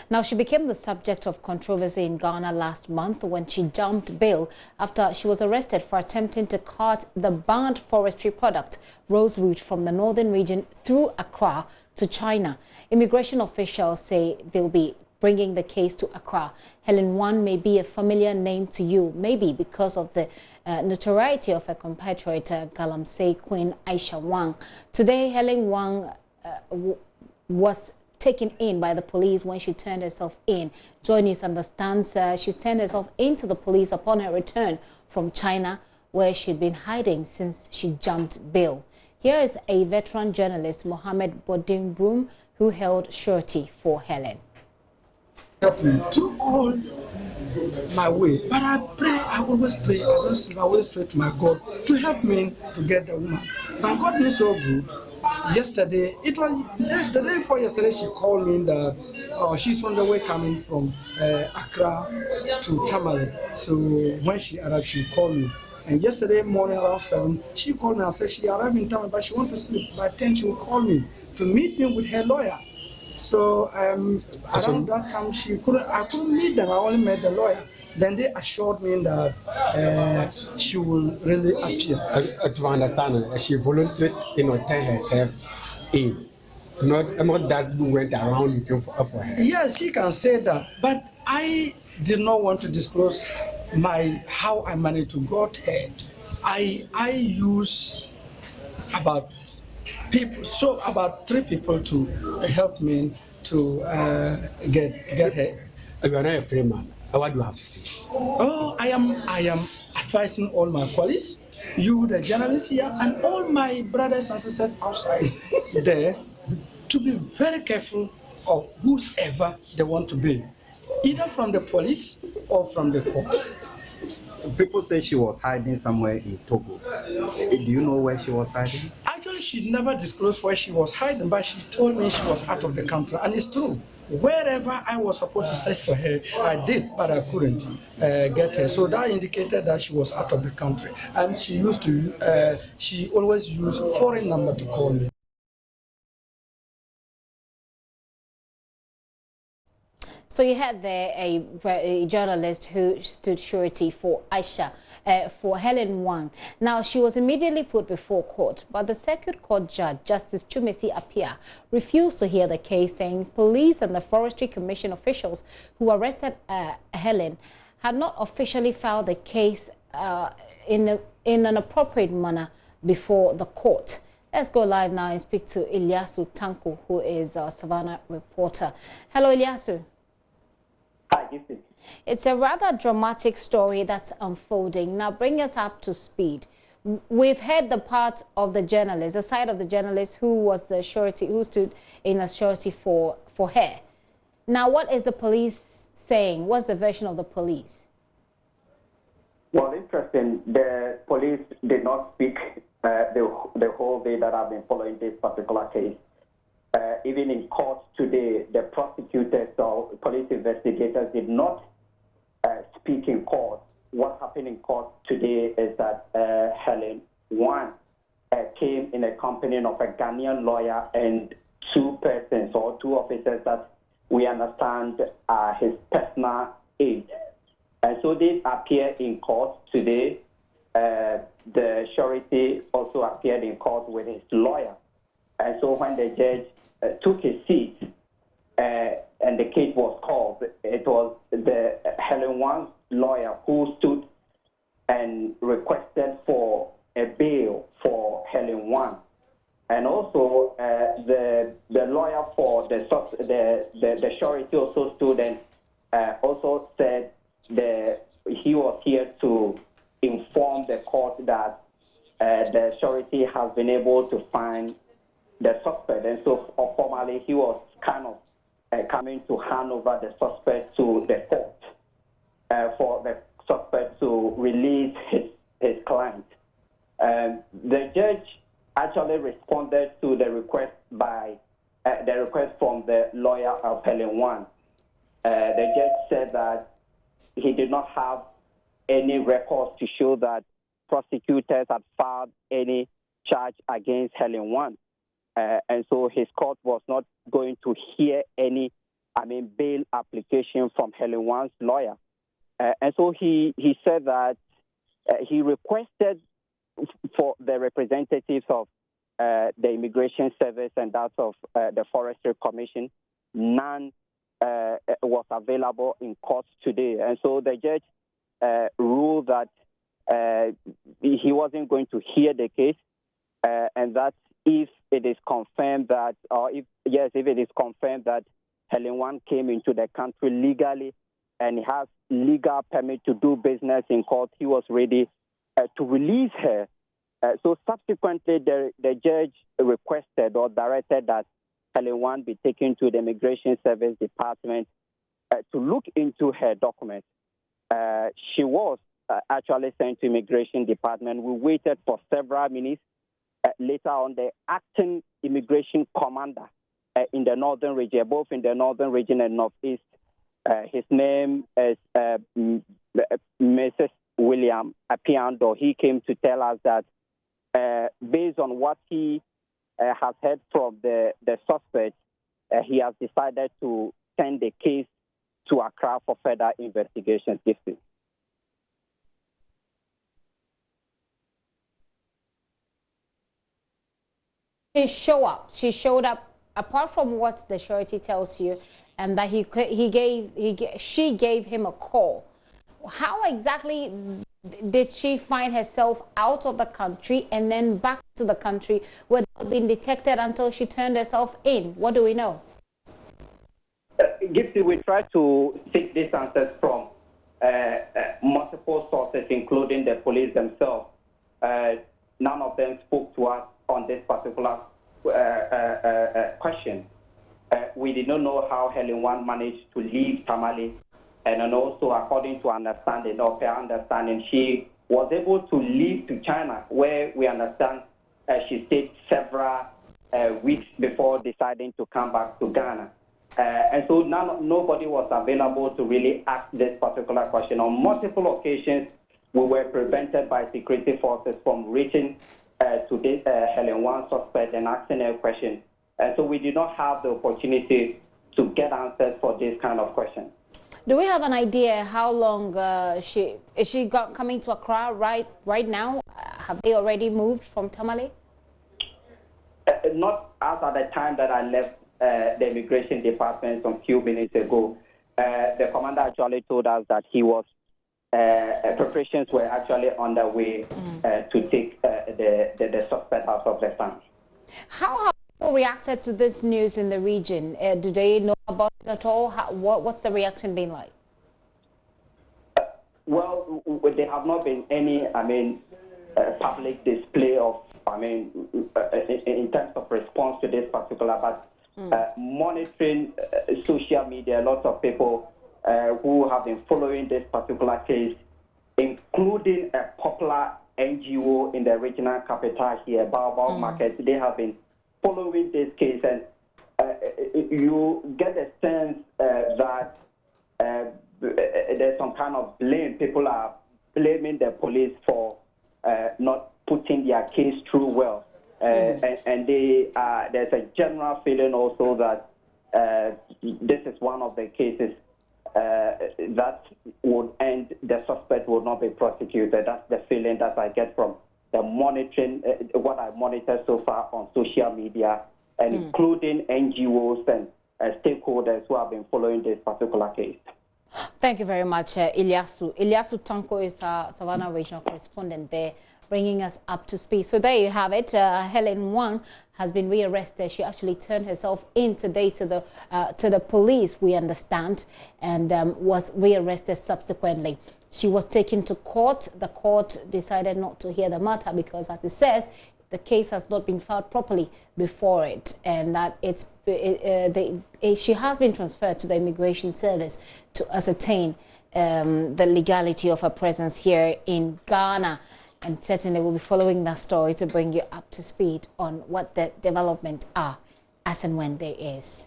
Now, she became the subject of controversy in Ghana last month when she jumped bail after she was arrested for attempting to cart the banned forestry product, Rosewood, from the northern region through Accra to China. Immigration officials say they'll be bringing the case to Accra. Helen Huang may be a familiar name to you, maybe because of the notoriety of her compatriot, Galamsey Queen Aisha Huang. Today, Helen Huang was taken in by the police when she turned herself in. JoyNews understands she turned herself into the police upon her return from China, where she'd been hiding since she jumped bail. Here is a veteran journalist, Mohammed Bodin Broom, who held surety for Helen. Help me through all my way, but I pray, I always pray, I always pray to my God to help me to get the woman. My God is so good. Yesterday, it was the day before yesterday, she called me that she's on the way coming from Accra to Tamale. So when she arrived, she called me. And yesterday morning around 7, she called me and said she arrived in Tamale, but she wants to sleep. By 10, she will call me to meet me with her lawyer. So around that time, I couldn't meet them. I only met the lawyer. Then they assured me that she will really appear. To understand, she volunteered, turn herself in. Not that we went around looking for her. Yes, she can say that, but I did not want to disclose how I managed to get her. I use about 3 people to help me to get her. You are not a free man. What do you have to say? Oh, I am advising all my colleagues, you, the journalists here, and all my brothers and sisters outside there, to be very careful of whoever they want to be, either from the police or from the court. People say she was hiding somewhere in Togo. Do you know where she was hiding? Actually, she never disclosed where she was hiding, but she told me she was out of the country, and it's true. Wherever I was supposed to search for her, I did, but I couldn't get her. So that indicated that she was out of the country, and she always used a foreign number to call me. So you had there a journalist who stood surety for Aisha, for Helen Huang. Now, she was immediately put before court, but the Circuit Court Judge, Justice Chumesi Apia, refused to hear the case, saying police and the Forestry Commission officials who arrested Helen had not officially filed the case in an appropriate manner before the court. Let's go live now and speak to Ilyasu Tanku, who is a Savannah reporter. Hello, Ilyasu. It's a rather dramatic story that's unfolding. Now, bring us up to speed. We've heard the part of the journalist, the side of the journalist who was the surety, who stood in a surety for her. Now, what is the police saying? What's the version of the police? Well, interesting. The police did not speak the whole day that I've been following this particular case. Even in court today, the prosecutors or police investigators did not speak in court. What happened in court today is that Helen Huang came in a company of a Ghanaian lawyer and 2 persons or 2 officers that we understand are his personal aides. And so they appear in court today. The surety also appeared in court with his lawyer. And so when the judge took his seat and the case was called, it was the Helen Huang's lawyer who stood and requested for a bail for Helen Huang. And also the lawyer for the surety also stood and also said he was here to inform the court that the surety has been able to find the suspect, and so formally he was kind of coming to hand over the suspect to the court for the suspect to release his client. The judge actually responded to the request from the lawyer of Helen Huang. The judge said that he did not have any records to show that prosecutors had filed any charge against Helen Huang. And so his court was not going to hear any bail application from Helen Huang's lawyer. And so he said that he requested for the representatives of the Immigration Service and that of the Forestry Commission. None was available in court today. And so the judge ruled that he wasn't going to hear the case, and that if it is confirmed that, if it is confirmed that Helen Huang came into the country legally and has legal permit to do business in court, he was ready to release her. So subsequently, the judge requested or directed that Helen Huang be taken to the Immigration Service Department to look into her documents. She was actually sent to Immigration Department. We waited for several minutes. Later on, the acting immigration commander in the northern region, both in the northern region and northeast, his name is Mrs. William Apiando. He came to tell us that based on what he has heard from the suspect, he has decided to send the case to Accra for further investigation. She showed up. Apart from what the surety tells you, and that she gave him a call. How exactly did she find herself out of the country and then back to the country without being detected until she turned herself in? What do we know? Gipsy, we try to seek these answers from multiple sources, including the police themselves. None of them spoke to us on this particular question. We did not know how Helen Huang managed to leave Tamale, and then also, according to understanding, or her understanding, she was able to leave to China, where we understand she stayed several weeks before deciding to come back to Ghana. And so nobody was available to really ask this particular question. On multiple occasions, we were prevented by security forces from reaching to this Helen Huang suspect and asking her question. And so we did not have the opportunity to get answers for this kind of question. Do we have an idea how long is she coming to Accra right now? Have they already moved from Tamale? Not as at the time that I left the Immigration Department some few minutes ago. The commander actually told us that he was preparations were actually underway to take the suspect out of the town. How have people reacted to this news in the region? Do they know about it at all? What's the reaction been like? Well, there have not been any, public display of, in terms of response to this particular, but monitoring social media, lots of people who have been following this particular case, including a popular NGO in the regional capital here, Baobab Market. They have been following this case, and you get a sense that there's some kind of blame. People are blaming the police for not putting their case through well. And there's a general feeling also that this is one of the cases that would end, the suspect will not be prosecuted. That's the feeling that I get from the monitoring, what I monitor so far on social media, and including NGOs and stakeholders who have been following this particular case. Thank you very much, Ilyasu. Ilyasu Tanko is our Savannah regional correspondent there, bringing us up to speed. So there you have it. Helen Huang has been rearrested. She actually turned herself in today to the police, we understand, and was rearrested subsequently. She was taken to court. The court decided not to hear the matter because, as it says, the case has not been filed properly before it, and that she has been transferred to the Immigration Service to ascertain the legality of her presence here in Ghana. And certainly we'll be following that story to bring you up to speed on what the developments are as and when there is.